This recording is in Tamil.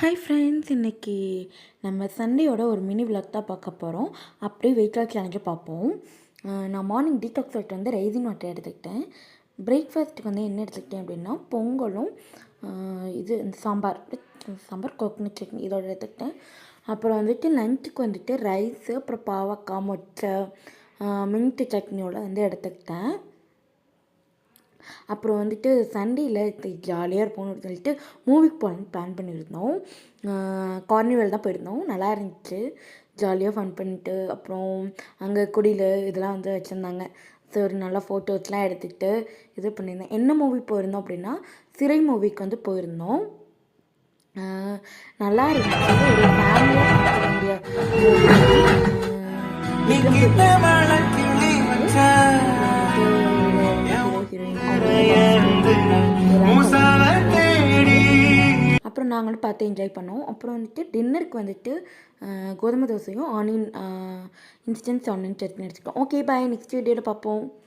ஹாய் ஃப்ரெண்ட்ஸ், இன்றைக்கி நம்ம சண்டேயோட ஒரு மினி விளாக் தான் பார்க்க போகிறோம். அப்படியே வெயிட் லாஸ் சேலஞ்சு பார்ப்போம். நான் மார்னிங் டீடாக்ஸ் வாட்டர் வந்து ரைசின் வாட்டர் எடுத்துக்கிட்டேன். பிரேக்ஃபாஸ்ட்டுக்கு வந்து என்ன எடுத்துக்கிட்டேன் அப்படின்னா பொங்கலும் இந்த சாம்பார் கோகனட் சட்னி இதோட எடுத்துக்கிட்டேன். அப்புறம் வந்துட்டு லஞ்சுக்கு வந்துட்டு ரைஸு, அப்புறம் பாவக்காய், மொச்சை, மின்ட்டு சட்னியோட வந்து எடுத்துக்கிட்டேன். அப்புறம் வந்துட்டு சண்டேயில் ஜாலியாக இருப்போம்னு சொல்லிட்டு மூவிக்கு போகலான்னு பிளான் பண்ணியிருந்தோம். கார்னிவல் தான் போயிருந்தோம். நல்லா இருந்துச்சு. ஜாலியாக ஃபன் பண்ணிட்டு அப்புறம் அங்கே குடில் இதெல்லாம் வந்து வச்சுருந்தாங்க. ஸோ ஒரு நல்ல ஃபோட்டோஸ்லாம் எடுத்துக்கிட்டு இது பண்ணியிருந்தேன். என்ன மூவி போயிருந்தோம் அப்படின்னா சிறை மூவிக்கு வந்து போயிருந்தோம். நல்லா இருந்துச்சு. ஒரு ஃபேமிலியாக பார்க்க வேண்டிய அப்புறம் நாங்களும் பார்த்து என்ஜாய் பண்ணோம். அப்புறம் வந்துட்டு டின்னருக்கு வந்துட்டு கோதுமை தோசையும் ஆனியன் இன்ஸ்டன்ட் ஆனியன் சட்னி எடுத்துக்கிட்டோம். ஓகே, பாய். நெக்ஸ்ட் வீடியோவில் பார்ப்போம்.